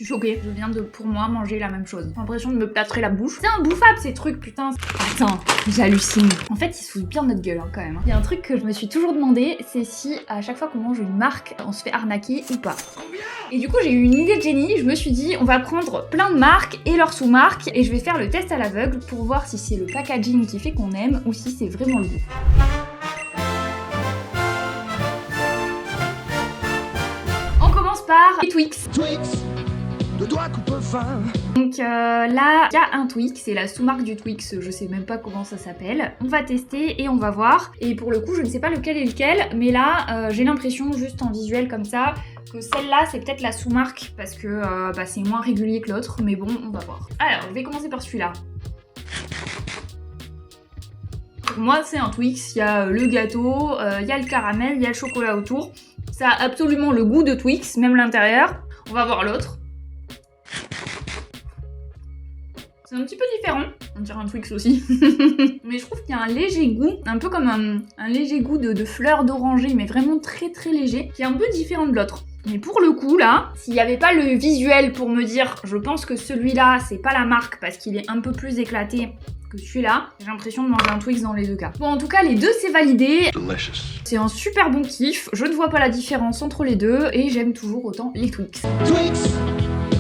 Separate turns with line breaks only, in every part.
Je suis choquée, je viens de, pour moi, manger la même chose. J'ai l'impression de me plâtrer la bouche. C'est imbouffable ces trucs, putain. Attends, j'hallucine. En fait, ils se foutent bien de notre gueule, hein, quand même. Il y a un truc que je me suis toujours demandé, c'est si à chaque fois qu'on mange une marque, on se fait arnaquer ou pas. Et du coup, j'ai eu une idée de génie. Je me suis dit, on va prendre plein de marques et leurs sous-marques, et je vais faire le test à l'aveugle pour voir si c'est le packaging qui fait qu'on aime ou si c'est vraiment le goût. On commence par les Twix. Donc là, il y a un Twix, c'est la sous-marque du Twix, je sais même pas comment ça s'appelle. On va tester et on va voir. Et pour le coup, je ne sais pas lequel est lequel, mais là, j'ai l'impression, juste en visuel comme ça, que celle-là, c'est peut-être la sous-marque, parce que c'est moins régulier que l'autre, mais bon, on va voir. Alors, je vais commencer par celui-là. Pour moi, c'est un Twix, il y a le gâteau, il y a le caramel, il y a le chocolat autour. Ça a absolument le goût de Twix, même l'intérieur. On va voir l'autre. C'est un petit peu différent, on dirait un Twix aussi. Mais je trouve qu'il y a un léger goût, un peu comme un léger goût de fleurs d'oranger, mais vraiment très très léger, qui est un peu différent de l'autre. Mais pour le coup là, s'il n'y avait pas le visuel pour me dire, je pense que celui-là c'est pas la marque parce qu'il est un peu plus éclaté que celui-là, j'ai l'impression de manger un Twix dans les deux cas. Bon, en tout cas, les deux c'est validé. C'est un super bon kiff, je ne vois pas la différence entre les deux et j'aime toujours autant les Twix.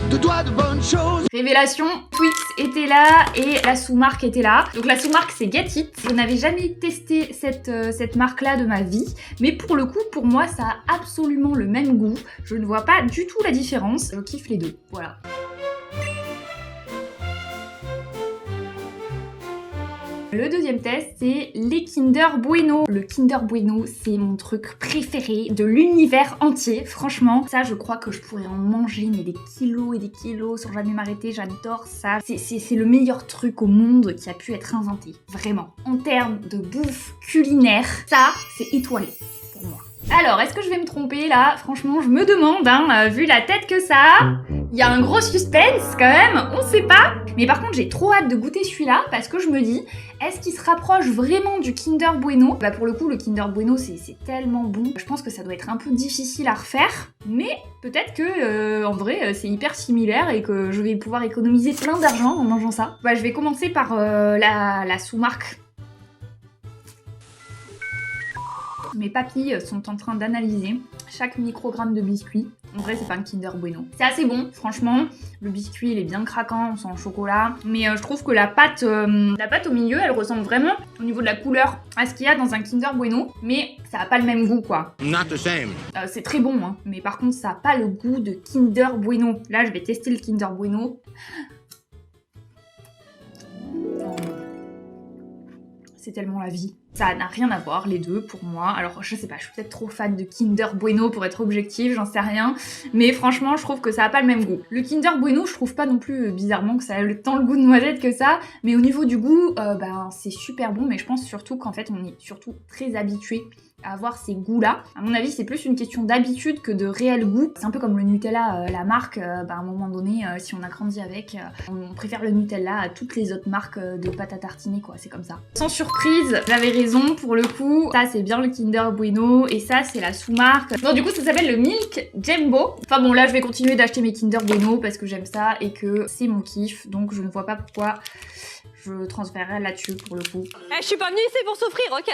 De bonnes choses. Révélation, Twix était là et la sous-marque était là. Donc la sous-marque c'est Get It. Je n'avais jamais testé cette marque-là de ma vie, mais pour le coup, pour moi, ça a absolument le même goût. Je ne vois pas du tout la différence. Je kiffe les deux, voilà. Le deuxième test, c'est les Kinder Bueno. Le Kinder Bueno, c'est mon truc préféré de l'univers entier. Franchement, ça, je crois que je pourrais en manger, mais des kilos et des kilos sans jamais m'arrêter. J'adore ça. C'est le meilleur truc au monde qui a pu être inventé. Vraiment. En termes de bouffe culinaire, ça, c'est étoilé pour moi. Alors, est-ce que je vais me tromper là? Franchement, je me demande, hein, vu la tête que ça a. Il y a un gros suspense quand même, on sait pas. Mais par contre, j'ai trop hâte de goûter celui-là parce que je me dis, est-ce qu'il se rapproche vraiment du Kinder Bueno? Bah pour le coup, le Kinder Bueno, c'est tellement bon. Je pense que ça doit être un peu difficile à refaire. Mais peut-être que, en vrai, c'est hyper similaire et que je vais pouvoir économiser plein d'argent en mangeant ça. Bah, je vais commencer par la sous-marque. Mes papilles sont en train d'analyser chaque microgramme de biscuit. En vrai, c'est pas un Kinder Bueno. C'est assez bon, franchement. Le biscuit, il est bien craquant, on sent le chocolat. Mais je trouve que la pâte au milieu, elle ressemble vraiment, au niveau de la couleur, à ce qu'il y a dans un Kinder Bueno. Mais ça a pas le même goût, quoi. Not the same. C'est très bon, hein. Mais par contre, ça a pas le goût de Kinder Bueno. Là, je vais tester le Kinder Bueno. C'est tellement la vie. Ça n'a rien à voir, les deux, pour moi. Alors, je sais pas, je suis peut-être trop fan de Kinder Bueno pour être objective, j'en sais rien. Mais franchement, je trouve que ça a pas le même goût. Le Kinder Bueno, je trouve pas non plus, bizarrement, que ça a tant le goût de noisette que ça. Mais au niveau du goût, c'est super bon. Mais je pense surtout qu'en fait, on est surtout très habitué à avoir ces goûts-là. À mon avis, c'est plus une question d'habitude que de réel goût. C'est un peu comme le Nutella, la marque, à un moment donné, si on a grandi avec, on préfère le Nutella à toutes les autres marques de pâte à tartiner, quoi, c'est comme ça. Sans surprise, j'avais raison, pour le coup, ça c'est bien le Kinder Bueno, et ça c'est la sous-marque. Non, du coup, ça s'appelle le Milk Jumbo. Enfin bon, là, je vais continuer d'acheter mes Kinder Bueno parce que j'aime ça et que c'est mon kiff, donc je ne vois pas pourquoi je transférerais là-dessus, pour le coup.
Je suis pas venue ici pour souffrir, ok?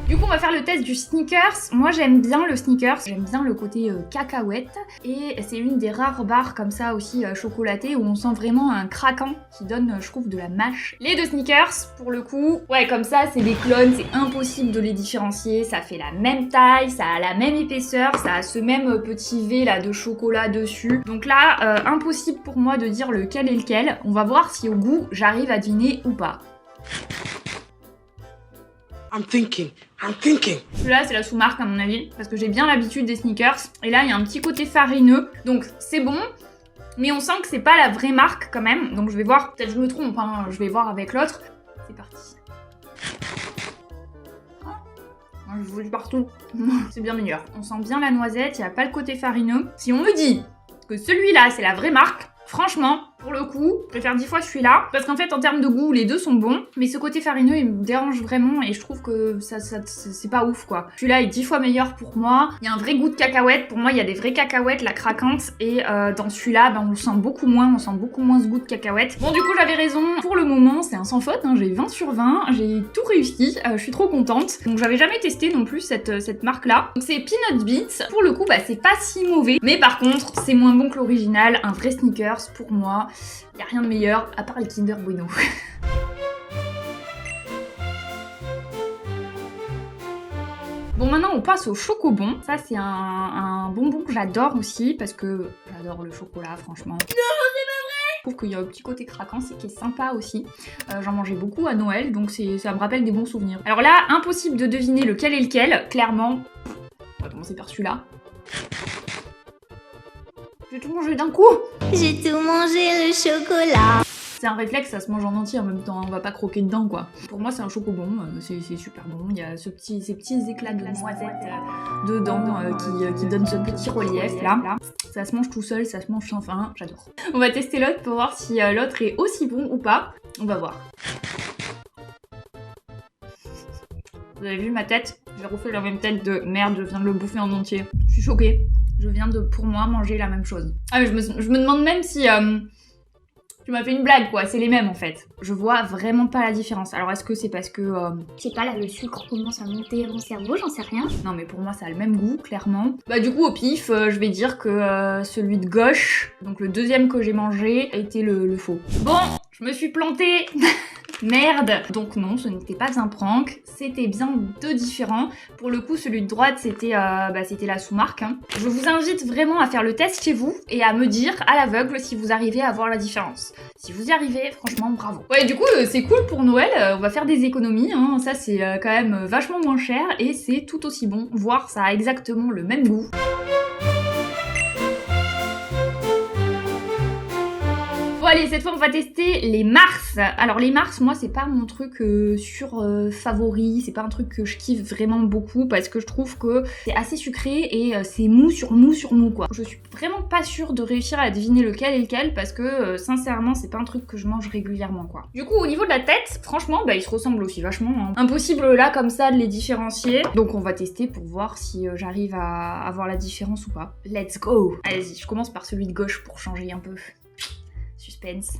Du coup, on va faire le test du Snickers. Moi, j'aime bien le Snickers. J'aime bien le côté cacahuète. Et c'est une des rares barres comme ça aussi chocolatées où on sent vraiment un craquant qui donne, je trouve, de la mâche. Les deux Snickers, pour le coup, ouais, comme ça, c'est des clones. C'est impossible de les différencier. Ça fait la même taille, ça a la même épaisseur, ça a ce même petit V là de chocolat dessus. Donc là, impossible pour moi de dire lequel est lequel. On va voir si au goût, j'arrive à deviner ou pas.
I'm thinking.
Celui-là, c'est la sous-marque à mon avis, parce que j'ai bien l'habitude des Snickers. Et là, il y a un petit côté farineux, donc c'est bon, mais on sent que c'est pas la vraie marque quand même. Donc je vais voir, peut-être je me trompe, hein, je vais voir avec l'autre. C'est parti. Je vous le partout. C'est bien meilleur. On sent bien la noisette, il n'y a pas le côté farineux. Si on me dit que celui-là, c'est la vraie marque, franchement, Pour le coup, je préfère 10 fois celui-là. Parce qu'en fait, en termes de goût, les deux sont bons. Mais ce côté farineux, il me dérange vraiment. Et je trouve que ça c'est pas ouf, quoi. Celui-là est 10 fois meilleur pour moi. Il y a un vrai goût de cacahuète. Pour moi, il y a des vraies cacahuètes, la craquante. Et dans celui-là, on le sent beaucoup moins. On sent beaucoup moins ce goût de cacahuète. Bon, du coup, j'avais raison. Pour le moment, c'est un sans faute. Hein. J'ai 20 sur 20. J'ai tout réussi. Je suis trop contente. Donc, j'avais jamais testé non plus cette marque-là. Donc, c'est Peanut Beats. Pour le coup, c'est pas si mauvais. Mais par contre, c'est moins bon que l'original. Un vrai Snickers, pour moi. Y a rien de meilleur, à part les Kinder Bueno. Bon, maintenant on passe au chocobon. Ça c'est un bonbon que j'adore aussi parce que j'adore le chocolat, franchement. Non, c'est pas vrai! Je trouve qu'il y a un petit côté craquant, c'est qui est sympa aussi. J'en mangeais beaucoup à Noël, donc ça me rappelle des bons souvenirs. Alors là, impossible de deviner lequel est lequel, clairement. On va commencer par celui-là. J'ai tout mangé d'un coup!
J'ai tout mangé le chocolat.
C'est un réflexe, ça se mange en entier en même temps, on va pas croquer dedans quoi. Pour moi c'est un chocobon, c'est super bon, il y a ces petits éclats de noisettes dedans qui donnent ce petit relief là. Ça se mange tout seul, ça se mange sans fin, j'adore. On va tester l'autre pour voir si l'autre est aussi bon ou pas, on va voir. Vous avez vu ma tête? J'ai refait la même tête de merde, je viens de le bouffer en entier. Je suis choquée, je viens de pour moi manger la même chose. Ah mais je me demande même si... Tu m'as fait une blague quoi, c'est les mêmes en fait. Je vois vraiment pas la différence. Alors est-ce que c'est parce que...
Je sais pas, là le sucre commence à monter à mon cerveau, j'en sais rien.
Non mais pour moi ça a le même goût, clairement. Bah du coup au pif, je vais dire que celui de gauche, donc le deuxième que j'ai mangé, a été le faux. Bon, je me suis plantée. Merde. Donc non, ce n'était pas un prank, c'était bien deux différents. Pour le coup, celui de droite, c'était la sous-marque. Hein. Je vous invite vraiment à faire le test chez vous et à me dire à l'aveugle si vous arrivez à voir la différence. Si vous y arrivez, franchement, bravo. Ouais, du coup, c'est cool pour Noël, on va faire des économies, hein. Ça c'est quand même vachement moins cher et c'est tout aussi bon, voire ça a exactement le même goût. Bon allez, cette fois on va tester les Mars. Alors les Mars, moi c'est pas mon truc favori, c'est pas un truc que je kiffe vraiment beaucoup parce que je trouve que c'est assez sucré et c'est mou sur mou sur mou quoi. Je suis vraiment pas sûre de réussir à deviner lequel est lequel parce que sincèrement c'est pas un truc que je mange régulièrement quoi. Du coup au niveau de la tête, franchement ils se ressemblent aussi vachement. Hein. Impossible là comme ça de les différencier. Donc on va tester pour voir si j'arrive à avoir la différence ou pas. Let's go! Allez-y, je commence par celui de gauche pour changer un peu. Suspense.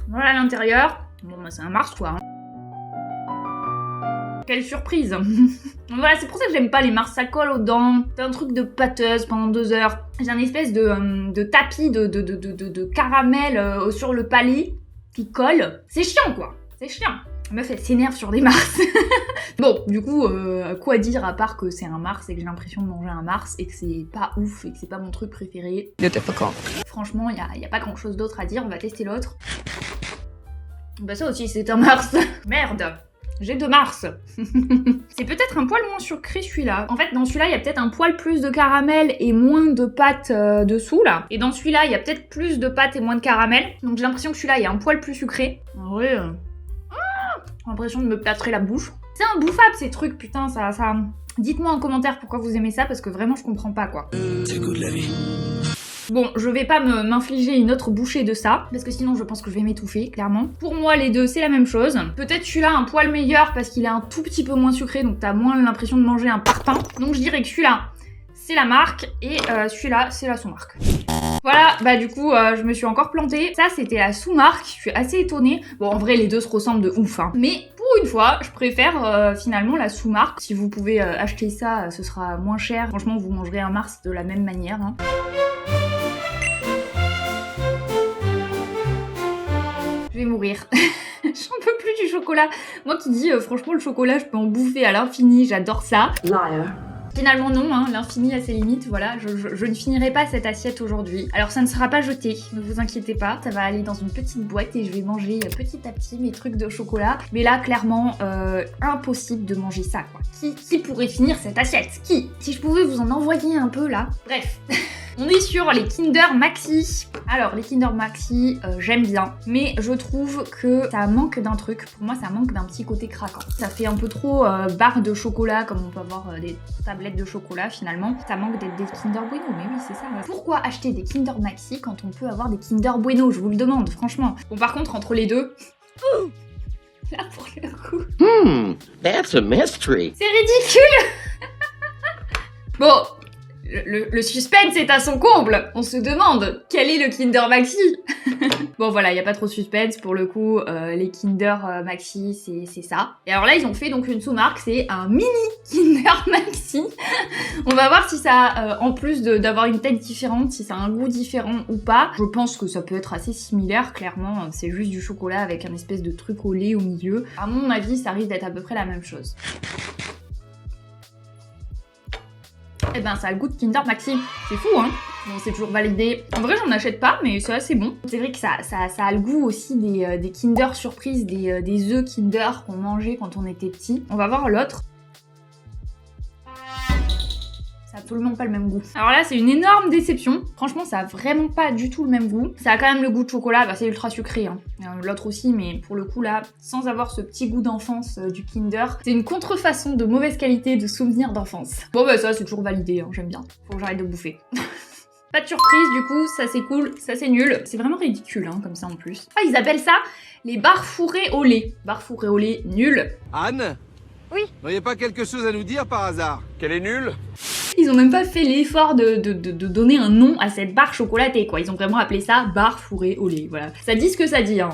Voilà l'intérieur. Bon bah c'est un Mars quoi. Hein. Quelle surprise. Voilà, c'est pour ça que j'aime pas les Mars, ça colle aux dents. C'est un truc de pâteuse pendant 2 heures. J'ai un espèce de tapis de caramel sur le palais qui colle. C'est chiant quoi, c'est chiant. La meuf elle s'énerve sur des Mars. Bon, du coup, quoi dire à part que c'est un Mars et que j'ai l'impression de manger un Mars et que c'est pas ouf et que c'est pas mon truc préféré. Franchement, y a pas grand chose d'autre à dire, on va tester l'autre. Bah ça aussi c'est un Mars. Merde, j'ai 2 Mars. C'est peut-être un poil moins sucré celui-là. En fait, dans celui-là, il y a peut-être un poil plus de caramel et moins de pâte dessous là. Et dans celui-là, il y a peut-être plus de pâte et moins de caramel. Donc j'ai l'impression que celui-là, il y a un poil plus sucré. En vrai... J'ai l'impression de me plâtrer la bouche. C'est imbouffable ces trucs, putain, ça... Dites-moi en commentaire pourquoi vous aimez ça, parce que vraiment je comprends pas quoi.
C'est le goût de la vie.
Bon, je vais pas m'infliger une autre bouchée de ça, parce que sinon je pense que je vais m'étouffer, clairement. Pour moi, les deux, c'est la même chose. Peut-être celui-là un poil meilleur, parce qu'il est un tout petit peu moins sucré, donc t'as moins l'impression de manger un parpaing. Donc je dirais que celui-là, c'est la marque, et celui-là, c'est la sous-marque. Voilà, bah du coup, je me suis encore plantée. Ça, c'était la sous-marque, je suis assez étonnée. Bon, en vrai, les deux se ressemblent de ouf, hein. Mais pour une fois, je préfère finalement la sous-marque. Si vous pouvez acheter ça, ce sera moins cher. Franchement, vous mangerez un Mars de la même manière, hein. Je vais mourir. J'en peux plus du chocolat. Moi qui dis, franchement, le chocolat, je peux en bouffer à l'infini, j'adore ça.
Liar.
Finalement non, hein, l'infini a ses limites, voilà, je ne finirai pas cette assiette aujourd'hui. Alors ça ne sera pas jeté, ne vous inquiétez pas, ça va aller dans une petite boîte et je vais manger petit à petit mes trucs de chocolat. Mais là, clairement, impossible de manger ça, quoi. Qui pourrait finir cette assiette? Qui? Si je pouvais vous en envoyer un peu, là. Bref. On est sur les Kinder Maxi. Alors les Kinder Maxi, j'aime bien, mais je trouve que ça manque d'un truc. Pour moi, ça manque d'un petit côté craquant. Ça fait un peu trop barre de chocolat, comme on peut avoir des tablettes de chocolat finalement. Ça manque d'être des Kinder Bueno, mais oui, c'est ça. Pourquoi acheter des Kinder Maxi quand on peut avoir des Kinder Bueno? Je vous le demande, franchement. Bon, par contre, entre les deux... Là, pour le coup...
That's a mystery.
C'est ridicule. Bon, le suspense est à son comble. On se demande, quel est le Kinder Maxi? Bon voilà, il n'y a pas trop de suspense pour le coup. Les Kinder Maxi, c'est ça. Et alors là, ils ont fait donc une sous-marque, c'est un mini Kinder Maxi. On va voir si ça, en plus d'avoir une tête différente, si ça a un goût différent ou pas. Je pense que ça peut être assez similaire, clairement. C'est juste du chocolat avec un espèce de truc au lait au milieu. À mon avis, ça risque d'être à peu près la même chose. Eh ben ça a le goût de Kinder Maxi, c'est fou hein. Bon, c'est toujours validé. En vrai j'en achète pas mais c'est assez bon. C'est vrai que ça a le goût aussi des Kinder surprises, des œufs Kinder qu'on mangeait quand on était petit. On va voir l'autre. Ça a absolument pas le même goût. Alors là c'est une énorme déception. Franchement ça a vraiment pas du tout le même goût. Ça a quand même le goût de chocolat, bah, c'est ultra sucré hein. L'autre aussi, mais pour le coup là, sans avoir ce petit goût d'enfance du Kinder, c'est une contrefaçon de mauvaise qualité de souvenirs d'enfance. Bon bah ça c'est toujours validé, hein, j'aime bien. Faut que j'arrête de bouffer. Pas de surprise du coup, ça c'est cool, ça c'est nul. C'est vraiment ridicule hein, comme ça en plus. Ah ils appellent ça les barres fourrées au lait. Barres fourrées au lait, nul.
Anne?
Oui.
N'auriez pas quelque chose à nous dire par hasard? Qu'elle est nulle?
Ils ont même pas fait l'effort de donner un nom à cette barre chocolatée, quoi. Ils ont vraiment appelé ça barre fourrée au lait, voilà. Ça dit ce que ça dit, hein.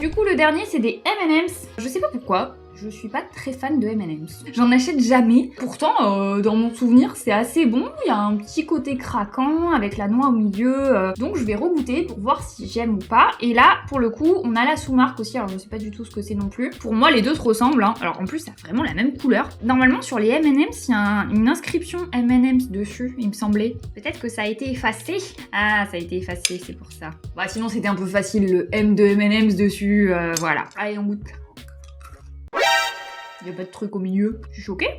Du coup, le dernier, c'est des M&M's. Je sais pas pourquoi. Je suis pas très fan de M&M's. J'en achète jamais. Pourtant, dans mon souvenir, c'est assez bon. Il y a un petit côté craquant avec la noix au milieu. Donc je vais regoûter pour voir si j'aime ou pas. Et là, pour le coup, on a la sous-marque aussi. Alors je sais pas du tout ce que c'est non plus. Pour moi, les deux se ressemblent. Hein. Alors en plus, ça a vraiment la même couleur. Normalement, sur les M&M's, il y a une inscription M&M's dessus, il me semblait. Peut-être que ça a été effacé. Ah, ça a été effacé, c'est pour ça. Bah sinon, c'était un peu facile, le M de M&M's dessus. Voilà. Allez, on goûte. Il y a pas de truc au milieu. Je suis choquée.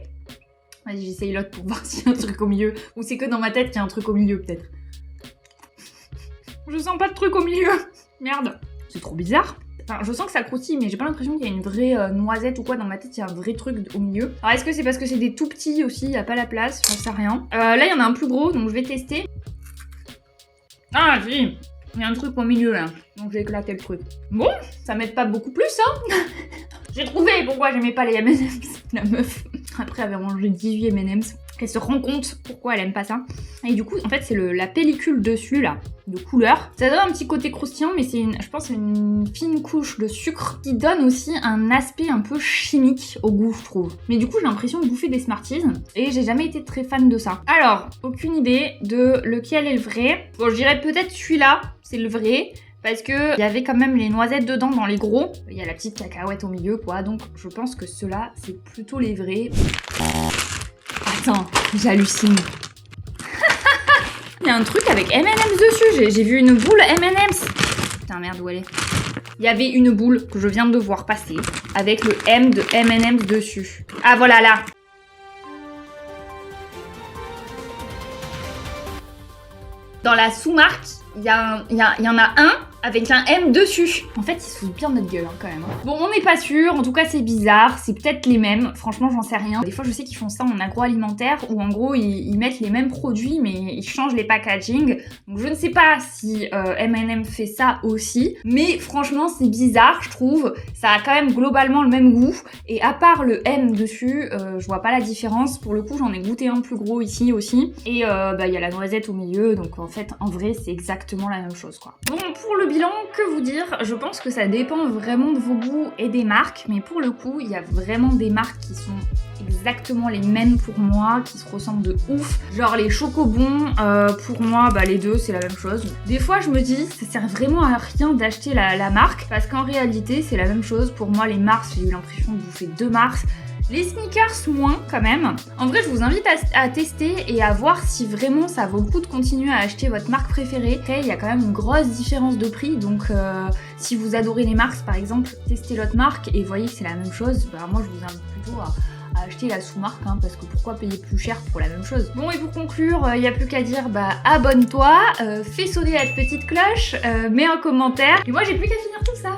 Vas-y, j'essaye l'autre pour voir s'il y a un truc au milieu. Ou c'est que dans ma tête qu'il y a un truc au milieu, peut-être. Je sens pas de truc au milieu. Merde. C'est trop bizarre. Enfin, je sens que ça croustille, mais j'ai pas l'impression qu'il y a une vraie noisette ou quoi. Dans ma tête, il y a un vrai truc au milieu. Alors, est-ce que c'est parce que c'est des tout petits aussi? Il y a pas la place, j'en sais rien. Là, il y en a un plus gros, donc je vais tester. Ah, si. Il y a un truc au milieu, là. Donc, j'ai éclaté le truc. Bon, ça m'aide pas beaucoup plus, hein. J'ai trouvé pourquoi j'aimais pas les M&M's. La meuf, après avoir mangé 18 M&M's, elle se rend compte pourquoi elle aime pas ça. Et du coup, en fait, c'est la pellicule dessus, là, de couleur. Ça donne un petit côté croustillant, mais c'est je pense, une fine couche de sucre qui donne aussi un aspect un peu chimique au goût, je trouve. Mais du coup, j'ai l'impression de bouffer des Smarties, et j'ai jamais été très fan de ça. Alors, aucune idée de lequel est le vrai. Bon, je dirais peut-être celui-là, c'est le vrai. Parce que il y avait quand même les noisettes dedans dans les gros. Il y a la petite cacahuète au milieu, quoi. Donc je pense que ceux-là, c'est plutôt les vrais. Attends, j'hallucine. Il y a un truc avec M&M's dessus. J'ai vu une boule M&M's. Putain, merde, où elle est? Il y avait une boule que je viens de voir passer avec le M de M&M's dessus. Ah, voilà, là. Dans la sous-marque, il y en a un avec un M dessus. En fait, ils se foutent bien de notre gueule hein, quand même. Bon, on n'est pas sûr. En tout cas, c'est bizarre. C'est peut-être les mêmes. Franchement, j'en sais rien. Des fois, je sais qu'ils font ça en agroalimentaire où en gros, ils mettent les mêmes produits mais ils changent les packaging. Donc, je ne sais pas si M&M fait ça aussi. Mais franchement, c'est bizarre, je trouve. Ça a quand même globalement le même goût. Et à part le M dessus, je vois pas la différence. Pour le coup, j'en ai goûté un plus gros ici aussi. Et il y a la noisette au milieu. Donc, en fait, en vrai, c'est exactement la même chose, quoi. Bon, pour le bilan, que vous dire? Je pense que ça dépend vraiment de vos goûts et des marques, mais pour le coup, il y a vraiment des marques qui sont exactement les mêmes pour moi, qui se ressemblent de ouf. Genre les chocobons, pour moi, les deux, c'est la même chose. Des fois, je me dis, ça sert vraiment à rien d'acheter la marque, parce qu'en réalité, c'est la même chose. Pour moi, les Mars, j'ai eu l'impression de bouffer 2 Mars. Les sneakers, moins quand même. En vrai, je vous invite à tester et à voir si vraiment ça vaut le coup de continuer à acheter votre marque préférée. Après, il y a quand même une grosse différence de prix, donc si vous adorez les Mars par exemple, testez l'autre marque et voyez que c'est la même chose. Moi, je vous invite plutôt à acheter la sous-marque, hein, parce que pourquoi payer plus cher pour la même chose. Bon, et pour conclure, il n'y a plus qu'à dire, bah abonne-toi, fais sonner la petite cloche, mets un commentaire, et moi j'ai plus qu'à finir tout ça.